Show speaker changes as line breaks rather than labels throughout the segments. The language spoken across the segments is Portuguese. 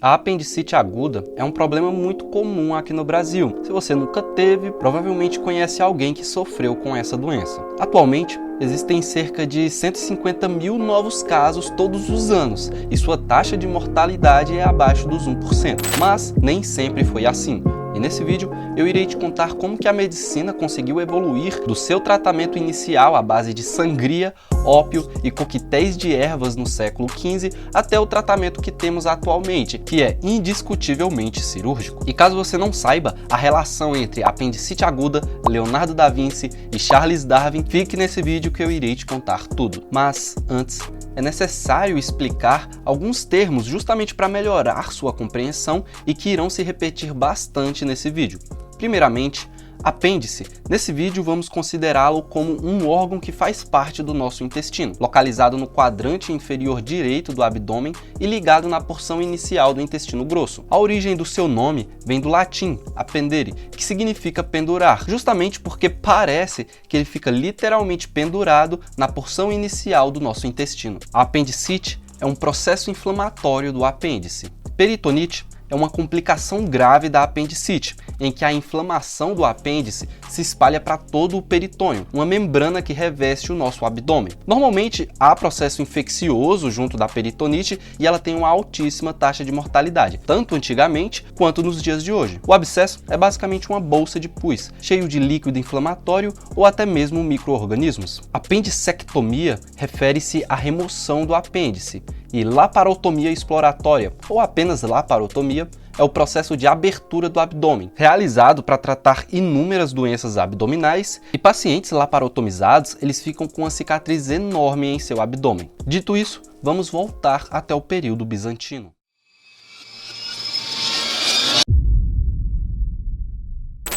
A apendicite aguda é um problema muito comum aqui no Brasil. Se você nunca teve, provavelmente conhece alguém que sofreu com essa doença. Atualmente, existem cerca de 150 mil novos casos todos os anos e sua taxa de mortalidade é abaixo dos 1%. Mas nem sempre foi assim. E nesse vídeo eu irei te contar como que a medicina conseguiu evoluir do seu tratamento inicial à base de sangria, ópio e coquetéis de ervas no século XV até o tratamento que temos atualmente, que é indiscutivelmente cirúrgico. E caso você não saiba a relação entre apendicite aguda, Leonardo da Vinci e Charles Darwin, fique nesse vídeo que eu irei te contar tudo. Mas antes, é necessário explicar alguns termos justamente para melhorar sua compreensão e que irão se repetir bastante nesse vídeo. Primeiramente, apêndice. Nesse vídeo vamos considerá-lo como um órgão que faz parte do nosso intestino, localizado no quadrante inferior direito do abdômen e ligado na porção inicial do intestino grosso. A origem do seu nome vem do latim appendere, que significa pendurar, justamente porque parece que ele fica literalmente pendurado na porção inicial do nosso intestino. A apendicite é um processo inflamatório do apêndice. Peritonite é uma complicação grave da apendicite, em que a inflamação do apêndice se espalha para todo o peritônio, uma membrana que reveste o nosso abdômen. Normalmente há processo infeccioso junto da peritonite e ela tem uma altíssima taxa de mortalidade, tanto antigamente quanto nos dias de hoje. O abscesso é basicamente uma bolsa de pus, cheio de líquido inflamatório ou até mesmo micro-organismos. Apendicectomia refere-se à remoção do apêndice, e laparotomia exploratória, ou apenas laparotomia, é o processo de abertura do abdômen, realizado para tratar inúmeras doenças abdominais, e pacientes laparotomizados eles ficam com uma cicatriz enorme em seu abdômen. Dito isso, vamos voltar até o período bizantino.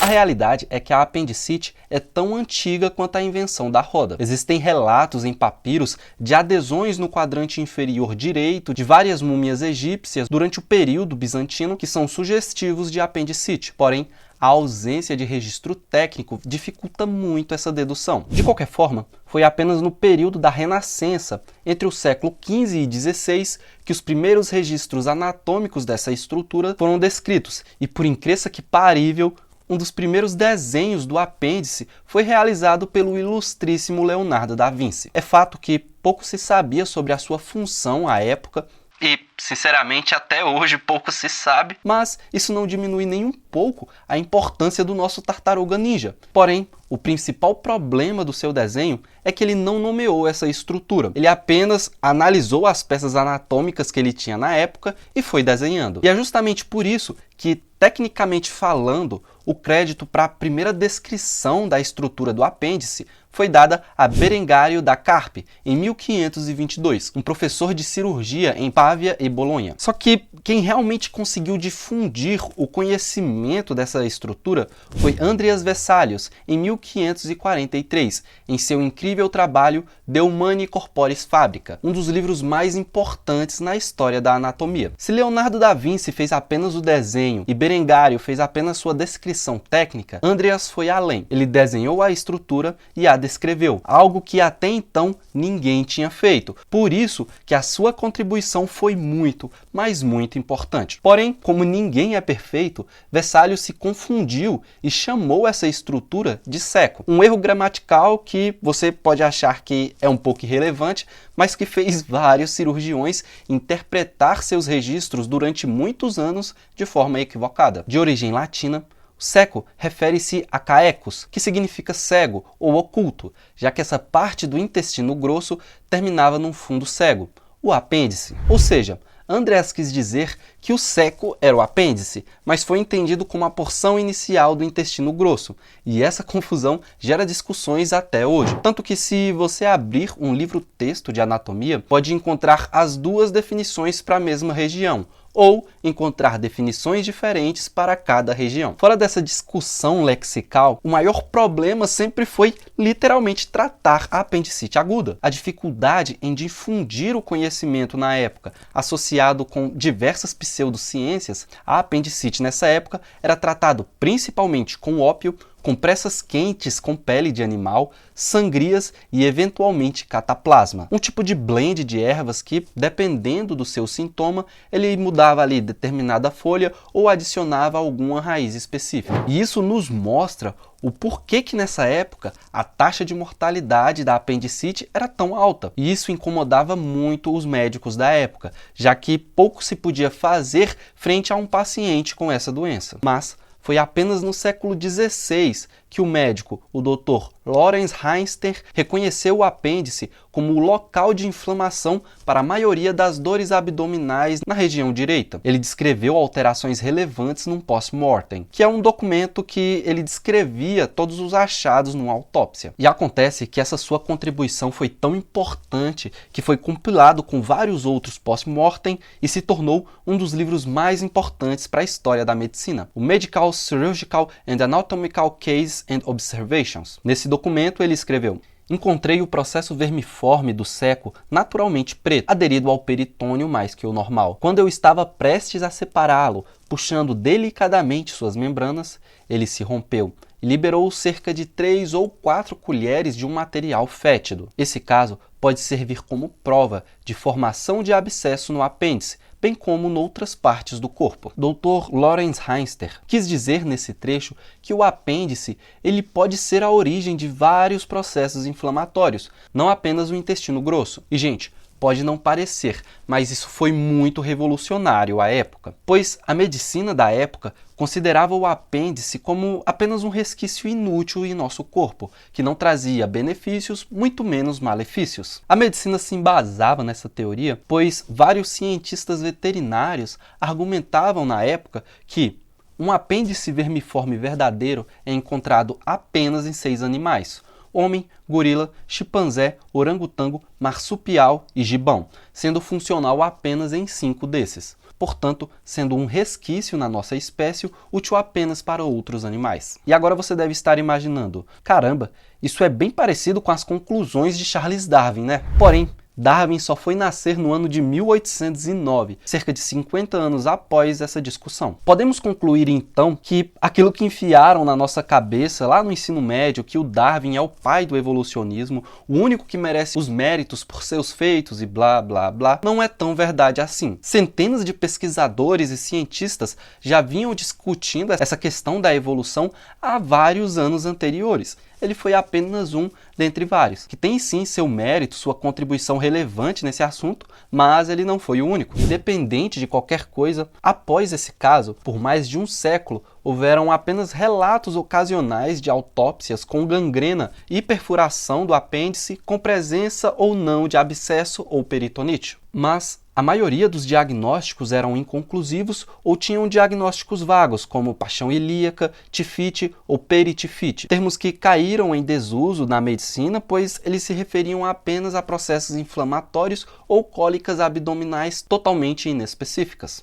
A realidade é que a apendicite é tão antiga quanto a invenção da roda. Existem relatos em papiros de adesões no quadrante inferior direito de várias múmias egípcias durante o período bizantino que são sugestivos de apendicite, porém, a ausência de registro técnico dificulta muito essa dedução. De qualquer forma, foi apenas no período da Renascença, entre o século XV e XVI, que os primeiros registros anatômicos dessa estrutura foram descritos, e por incrível que parível, um dos primeiros desenhos do apêndice foi realizado pelo ilustríssimo Leonardo da Vinci. É fato que pouco se sabia sobre a sua função à época, e, sinceramente, até hoje pouco se sabe, mas isso não diminui nem um pouco a importância do nosso tartaruga ninja. Porém, o principal problema do seu desenho é que ele não nomeou essa estrutura. Ele apenas analisou as peças anatômicas que ele tinha na época e foi desenhando. E é justamente por isso que, tecnicamente falando, o crédito para a primeira descrição da estrutura do apêndice foi dada a Berengário da Carpe, em 1522, um professor de cirurgia em Pávia e Bolonha. Só que quem realmente conseguiu difundir o conhecimento dessa estrutura foi Andreas Vesalius, em 1543, em seu incrível trabalho De Humani Corporis Fabrica, um dos livros mais importantes na história da anatomia. Se Leonardo da Vinci fez apenas o desenho e Berengário fez apenas sua descrição técnica, Andreas foi além. Ele desenhou a estrutura e a descreveu, algo que até então ninguém tinha feito. Por isso que a sua contribuição foi muito, mas muito importante. Porém, como ninguém é perfeito, Vesalius se confundiu e chamou essa estrutura de seco. Um erro gramatical que você pode achar que é um pouco irrelevante, mas que fez vários cirurgiões interpretar seus registros durante muitos anos de forma equivocada. De origem latina, seco refere-se a caecus, que significa cego ou oculto, já que essa parte do intestino grosso terminava num fundo cego, o apêndice. Ou seja, Andreas quis dizer que o seco era o apêndice, mas foi entendido como a porção inicial do intestino grosso, e essa confusão gera discussões até hoje. Tanto que se você abrir um livro-texto de anatomia, pode encontrar as duas definições para a mesma região, ou encontrar definições diferentes para cada região. Fora dessa discussão lexical, o maior problema sempre foi literalmente tratar a apendicite aguda. A dificuldade em difundir o conhecimento na época, associado com diversas pseudociências, a apendicite nessa época era tratado principalmente com ópio, compressas quentes com pele de animal, sangrias e eventualmente cataplasma. Um tipo de blend de ervas que, dependendo do seu sintoma, ele mudava ali determinada folha ou adicionava alguma raiz específica. E isso nos mostra o porquê que nessa época a taxa de mortalidade da apendicite era tão alta. E isso incomodava muito os médicos da época, já que pouco se podia fazer frente a um paciente com essa doença. Mas foi apenas no século XVI que o médico, o Dr. Lawrence Heinster, reconheceu o apêndice como o local de inflamação para a maioria das dores abdominais na região direita. Ele descreveu alterações relevantes num post-mortem, que é um documento que ele descrevia todos os achados numa autópsia. E acontece que essa sua contribuição foi tão importante que foi compilado com vários outros post-mortem e se tornou um dos livros mais importantes para a história da medicina, o Medical, Surgical and Anatomical Cases and Observations. Nesse documento ele escreveu: encontrei o processo vermiforme do seco naturalmente preto, aderido ao peritônio mais que o normal. Quando eu estava prestes a separá-lo, puxando delicadamente suas membranas, ele se rompeu e liberou cerca de 3 ou 4 colheres de um material fétido. Esse caso pode servir como prova de formação de abscesso no apêndice, bem como noutras partes do corpo. Dr. Lawrence Heinster quis dizer nesse trecho que o apêndice ele pode ser a origem de vários processos inflamatórios, não apenas o intestino grosso. E, gente, pode não parecer, mas isso foi muito revolucionário à época, pois a medicina da época considerava o apêndice como apenas um resquício inútil em nosso corpo, que não trazia benefícios, muito menos malefícios. A medicina se embasava nessa teoria, pois vários cientistas veterinários argumentavam na época que um apêndice vermiforme verdadeiro é encontrado apenas em 6 animais: homem, gorila, chimpanzé, orangotango, marsupial e gibão, sendo funcional apenas em 5 desses. Portanto, sendo um resquício na nossa espécie, útil apenas para outros animais. E agora você deve estar imaginando: caramba, isso é bem parecido com as conclusões de Charles Darwin, né? Porém, Darwin só foi nascer no ano de 1809, cerca de 50 anos após essa discussão. Podemos concluir então que aquilo que enfiaram na nossa cabeça lá no ensino médio, que o Darwin é o pai do evolucionismo, o único que merece os méritos por seus feitos e blá blá blá, não é tão verdade assim. Centenas de pesquisadores e cientistas já vinham discutindo essa questão da evolução há vários anos anteriores. Ele foi apenas um dentre vários, que tem sim seu mérito, sua contribuição relevante nesse assunto, mas ele não foi o único. Independente de qualquer coisa, após esse caso, por mais de um século, houveram apenas relatos ocasionais de autópsias com gangrena e perfuração do apêndice com presença ou não de abscesso ou peritonite. Mas a maioria dos diagnósticos eram inconclusivos ou tinham diagnósticos vagos, como paixão ilíaca, tifite ou peritifite, termos que caíram em desuso na medicina, pois eles se referiam apenas a processos inflamatórios ou cólicas abdominais totalmente inespecíficas.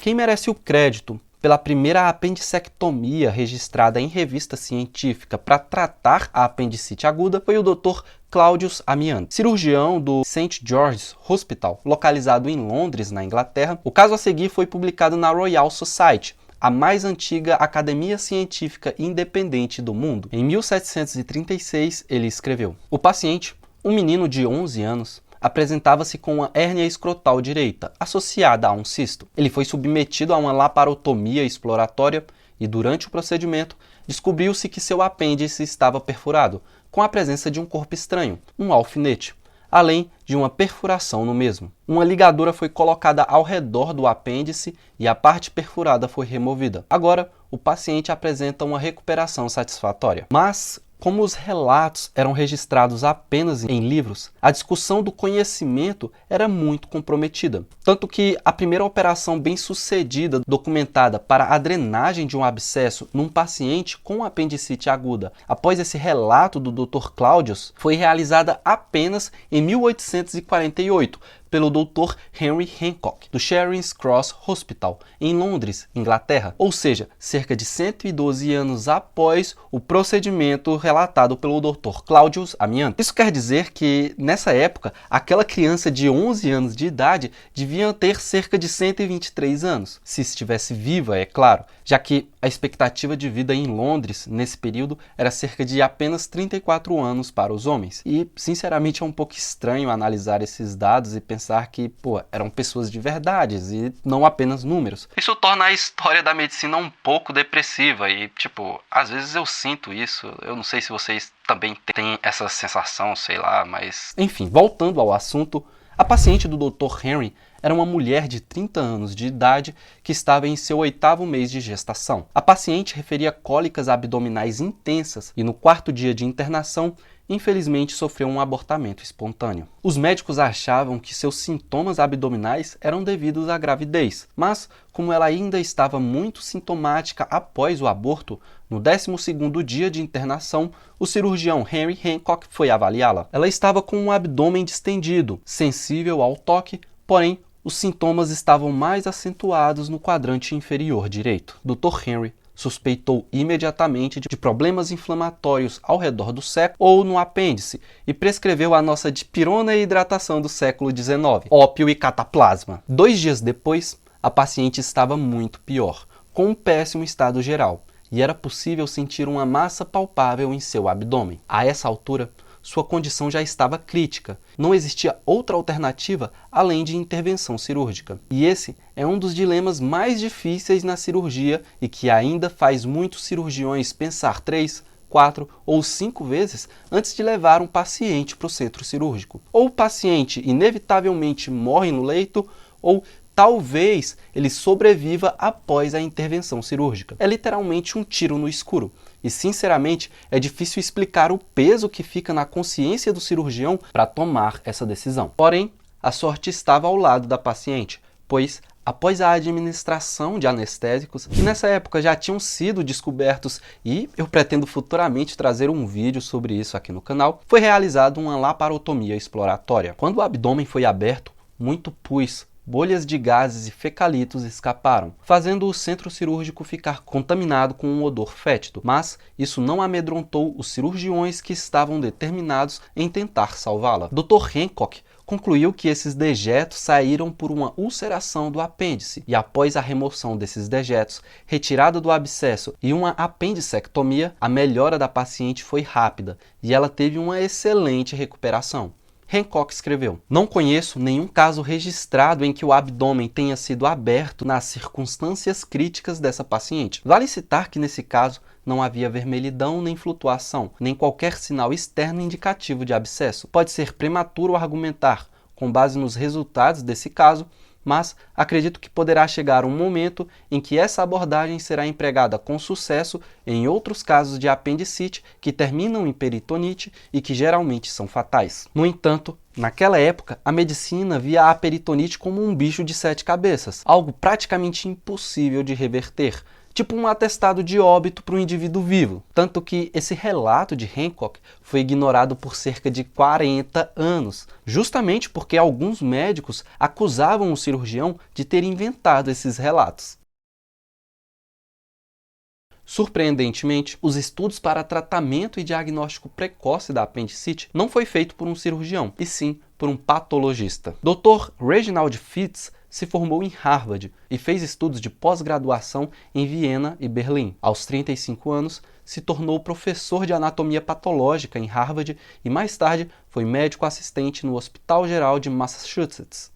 Quem merece o crédito pela primeira apendicectomia registrada em revista científica para tratar a apendicite aguda foi o Dr. Claudius Amiant, cirurgião do St. George's Hospital, localizado em Londres, na Inglaterra. O caso a seguir foi publicado na Royal Society, a mais antiga academia científica independente do mundo. Em 1736, ele escreveu: o paciente, um menino de 11 anos, apresentava-se com uma hérnia escrotal direita, associada a um cisto. Ele foi submetido a uma laparotomia exploratória e, durante o procedimento, descobriu-se que seu apêndice estava perfurado, com a presença de um corpo estranho, um alfinete, além de uma perfuração no mesmo. Uma ligadura foi colocada ao redor do apêndice e a parte perfurada foi removida. Agora, o paciente apresenta uma recuperação satisfatória. Mas, como os relatos eram registrados apenas em livros, a discussão do conhecimento era muito comprometida. Tanto que a primeira operação bem-sucedida documentada para a drenagem de um abscesso num paciente com apendicite aguda, após esse relato do Dr. Claudius, foi realizada apenas em 1848, pelo Dr. Henry Hancock, do Charing Cross Hospital, em Londres, Inglaterra, ou seja, cerca de 112 anos após o procedimento relatado pelo Dr. Claudius Amianto. Isso quer dizer que, nessa época, aquela criança de 11 anos de idade devia ter cerca de 123 anos, se estivesse viva, é claro, já que a expectativa de vida em Londres, nesse período, era cerca de apenas 34 anos para os homens. E, sinceramente, é um pouco estranho analisar esses dados e pensar que, eram pessoas de verdade e não apenas números. Isso torna a história da medicina um pouco depressiva e, às vezes eu sinto isso. Eu não sei se vocês também têm essa sensação, sei lá, mas... Enfim, voltando ao assunto, a paciente do Dr. Henry era uma mulher de 30 anos de idade que estava em seu 8º mês de gestação. A paciente referia cólicas abdominais intensas e no 4º dia de internação, infelizmente sofreu um abortamento espontâneo. Os médicos achavam que seus sintomas abdominais eram devidos à gravidez, mas como ela ainda estava muito sintomática após o aborto, no 12º dia de internação, o cirurgião Henry Hancock foi avaliá-la. Ela estava com um abdômen distendido, sensível ao toque, porém os sintomas estavam mais acentuados no quadrante inferior direito. Dr. Henry suspeitou imediatamente de problemas inflamatórios ao redor do século ou no apêndice e prescreveu a nossa dipirona e hidratação do século XIX, ópio e cataplasma. 2 dias depois, a paciente estava muito pior, com um péssimo estado geral, e era possível sentir uma massa palpável em seu abdômen. A essa altura, sua condição já estava crítica. Não existia outra alternativa além de intervenção cirúrgica. E esse é um dos dilemas mais difíceis na cirurgia e que ainda faz muitos cirurgiões pensar 3, 4 ou 5 vezes antes de levar um paciente para o centro cirúrgico. Ou o paciente inevitavelmente morre no leito, ou talvez ele sobreviva após a intervenção cirúrgica. É literalmente um tiro no escuro. E, sinceramente, é difícil explicar o peso que fica na consciência do cirurgião para tomar essa decisão. Porém, a sorte estava ao lado da paciente, pois, após a administração de anestésicos, que nessa época já tinham sido descobertos e eu pretendo futuramente trazer um vídeo sobre isso aqui no canal, foi realizada uma laparotomia exploratória. Quando o abdômen foi aberto, muito pus, bolhas de gases e fecalitos escaparam, fazendo o centro cirúrgico ficar contaminado com um odor fétido. Mas isso não amedrontou os cirurgiões que estavam determinados em tentar salvá-la. Dr. Hancock concluiu que esses dejetos saíram por uma ulceração do apêndice e após a remoção desses dejetos, retirada do abscesso e uma apendicectomia, a melhora da paciente foi rápida e ela teve uma excelente recuperação. Hancock escreveu: "Não conheço nenhum caso registrado em que o abdômen tenha sido aberto nas circunstâncias críticas dessa paciente. Vale citar que nesse caso não havia vermelhidão nem flutuação, nem qualquer sinal externo indicativo de abscesso. Pode ser prematuro argumentar, com base nos resultados desse caso, mas acredito que poderá chegar um momento em que essa abordagem será empregada com sucesso em outros casos de apendicite que terminam em peritonite e que geralmente são fatais." No entanto, naquela época, a medicina via a peritonite como um bicho de 7 cabeças, algo praticamente impossível de reverter, tipo um atestado de óbito para um indivíduo vivo. Tanto que esse relato de Hancock foi ignorado por cerca de 40 anos, justamente porque alguns médicos acusavam o cirurgião de ter inventado esses relatos. Surpreendentemente, os estudos para tratamento e diagnóstico precoce da apendicite não foi feito por um cirurgião, e sim por um patologista. Dr. Reginald Fitz se formou em Harvard e fez estudos de pós-graduação em Viena e Berlim. Aos 35 anos, se tornou professor de anatomia patológica em Harvard e mais tarde foi médico assistente no Hospital Geral de Massachusetts.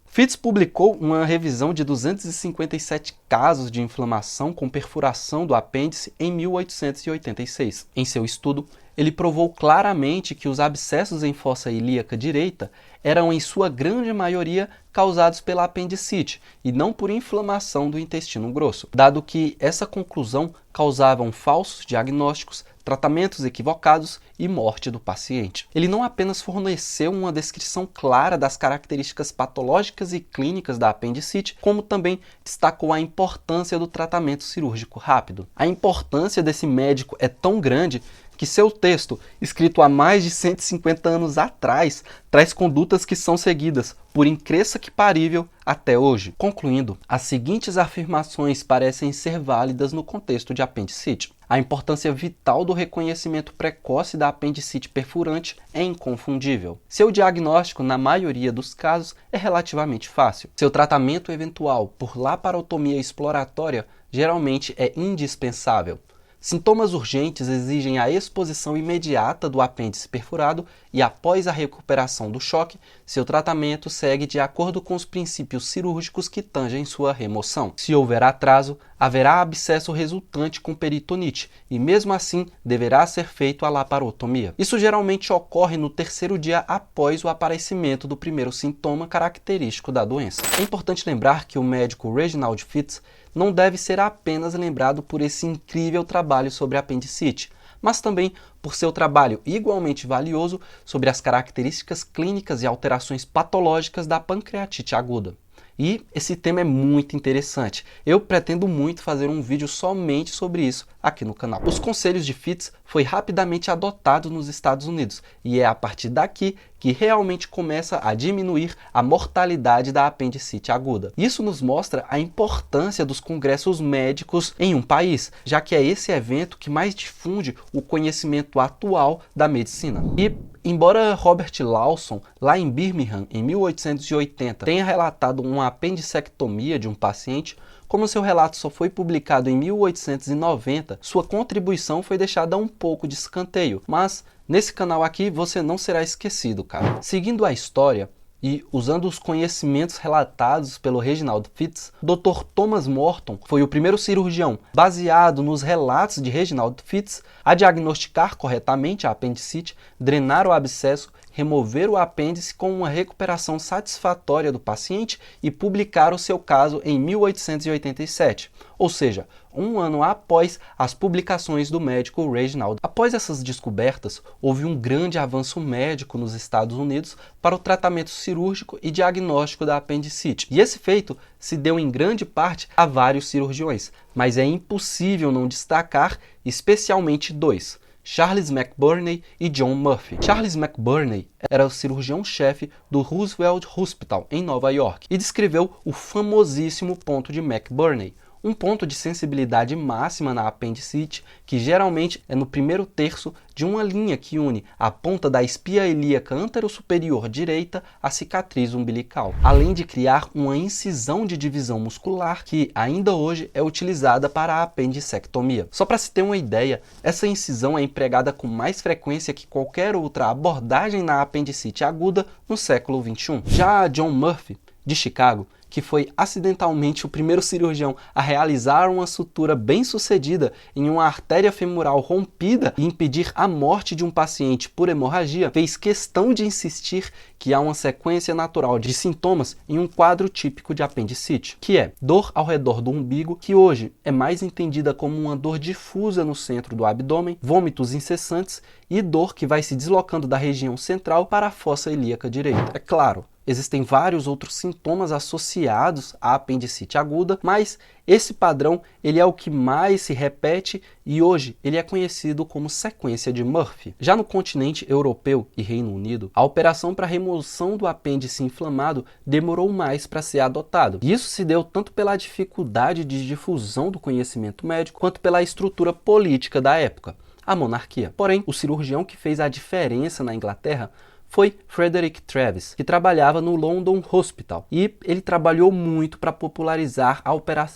Fitz publicou uma revisão de 257 casos de inflamação com perfuração do apêndice em 1886. Em seu estudo, ele provou claramente que os abscessos em fossa ilíaca direita eram, em sua grande maioria, causados pela apendicite e não por inflamação do intestino grosso, dado que essa conclusão causava falsos diagnósticos, tratamentos equivocados e morte do paciente. Ele não apenas forneceu uma descrição clara das características patológicas e clínicas da apendicite, como também destacou a importância do tratamento cirúrgico rápido. A importância desse médico é tão grande que seu texto, escrito há mais de 150 anos atrás, traz condutas que são seguidas, por incrível que parível, até hoje. Concluindo, as seguintes afirmações parecem ser válidas no contexto de apendicite. A importância vital do reconhecimento precoce da apendicite perfurante é inconfundível. Seu diagnóstico, na maioria dos casos, é relativamente fácil. Seu tratamento eventual por laparotomia exploratória geralmente é indispensável. Sintomas urgentes exigem a exposição imediata do apêndice perfurado e, após a recuperação do choque, seu tratamento segue de acordo com os princípios cirúrgicos que tangem sua remoção. Se houver atraso, haverá abscesso resultante com peritonite e, mesmo assim, deverá ser feito a laparotomia. Isso geralmente ocorre no terceiro dia após o aparecimento do primeiro sintoma característico da doença. É importante lembrar que o médico Reginald Fitts não deve ser apenas lembrado por esse incrível trabalho sobre apendicite, mas também por seu trabalho igualmente valioso sobre as características clínicas e alterações patológicas da pancreatite aguda. E esse tema é muito interessante. Eu pretendo muito fazer um vídeo somente sobre isso aqui no canal. Os conselhos de Fitts foi rapidamente adotado nos Estados Unidos e é a partir daqui que realmente começa a diminuir a mortalidade da apendicite aguda. Isso nos mostra a importância dos congressos médicos em um país, já que é esse evento que mais difunde o conhecimento atual da medicina. E embora Robert Lawson, lá em Birmingham, em 1880, tenha relatado uma apendicectomia de um paciente, como seu relato só foi publicado em 1890, sua contribuição foi deixada um pouco de escanteio, mas nesse canal aqui você não será esquecido, cara. Seguindo a história, e usando os conhecimentos relatados pelo Reginald Fitts, Dr. Thomas Morton foi o primeiro cirurgião, baseado nos relatos de Reginald Fitts, a diagnosticar corretamente a apendicite, drenar o abscesso, remover o apêndice com uma recuperação satisfatória do paciente e publicar o seu caso em 1887, ou seja, um ano após as publicações do médico Reginald. Após essas descobertas, houve um grande avanço médico nos Estados Unidos para o tratamento cirúrgico e diagnóstico da apendicite. E esse feito se deu em grande parte a vários cirurgiões, mas é impossível não destacar especialmente dois: Charles McBurney e John Murphy. Charles McBurney era o cirurgião-chefe do Roosevelt Hospital, em Nova York, e descreveu o famosíssimo ponto de McBurney, um ponto de sensibilidade máxima na apendicite, que geralmente é no primeiro terço de uma linha que une a ponta da espia ilíaca anterosuperior direita à cicatriz umbilical, além de criar uma incisão de divisão muscular que ainda hoje é utilizada para a apendicectomia. Só para se ter uma ideia, essa incisão é empregada com mais frequência que qualquer outra abordagem na apendicite aguda no século XXI. Já John Murphy, de Chicago, que foi acidentalmente o primeiro cirurgião a realizar uma sutura bem-sucedida em uma artéria femoral rompida e impedir a morte de um paciente por hemorragia, fez questão de insistir que há uma sequência natural de sintomas em um quadro típico de apendicite, que é dor ao redor do umbigo, que hoje é mais entendida como uma dor difusa no centro do abdômen, vômitos incessantes e dor que vai se deslocando da região central para a fossa ilíaca direita. É claro, existem vários outros sintomas associados à apendicite aguda, mas esse padrão ele é o que mais se repete e hoje ele é conhecido como sequência de Murphy. Já no continente europeu e Reino Unido, a operação para remoção do apêndice inflamado demorou mais para ser adotado. E isso se deu tanto pela dificuldade de difusão do conhecimento médico, quanto pela estrutura política da época, a monarquia. Porém, o cirurgião que fez a diferença na Inglaterra foi Frederick Travis, que trabalhava no London Hospital, e ele trabalhou muito para popularizar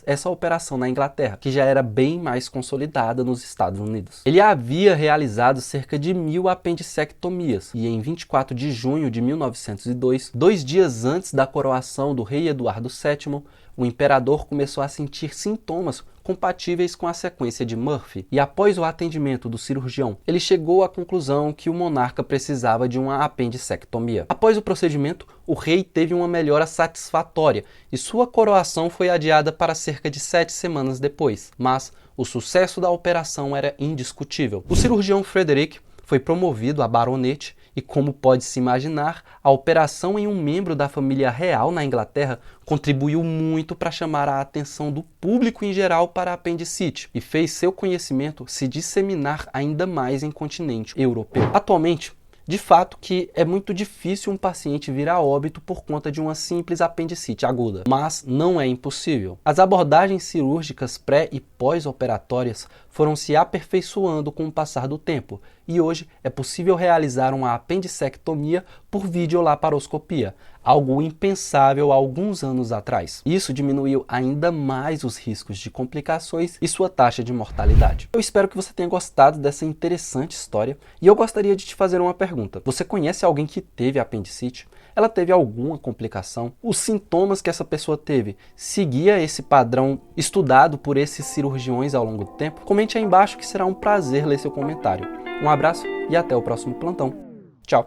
essa operação na Inglaterra, que já era bem mais consolidada nos Estados Unidos. Ele havia realizado cerca de 1000 apendicectomias, e em 24 de junho de 1902, 2 dias antes da coroação do rei Eduardo VII, o imperador começou a sentir sintomas compatíveis com a sequência de Murphy, e após o atendimento do cirurgião, ele chegou à conclusão que o monarca precisava de uma apendicectomia. Após o procedimento, o rei teve uma melhora satisfatória e sua coroação foi adiada para cerca de 7 semanas depois, mas o sucesso da operação era indiscutível. O cirurgião Frederick foi promovido a baronete e, como pode-se imaginar, a operação em um membro da família real na Inglaterra contribuiu muito para chamar a atenção do público em geral para a apendicite e fez seu conhecimento se disseminar ainda mais em continente europeu. Atualmente, de fato que é muito difícil um paciente vir a óbito por conta de uma simples apendicite aguda, mas não é impossível. As abordagens cirúrgicas pré- e pós-operatórias foram se aperfeiçoando com o passar do tempo e hoje é possível realizar uma apendicectomia por videolaparoscopia, algo impensável há alguns anos atrás. Isso diminuiu ainda mais os riscos de complicações e sua taxa de mortalidade. Eu espero que você tenha gostado dessa interessante história e eu gostaria de te fazer uma pergunta. Você conhece alguém que teve apendicite? Ela teve alguma complicação? Os sintomas que essa pessoa teve seguia esse padrão estudado por esses cirurgiões ao longo do tempo? Comente aí embaixo que será um prazer ler seu comentário. Um abraço e até o próximo plantão. Tchau!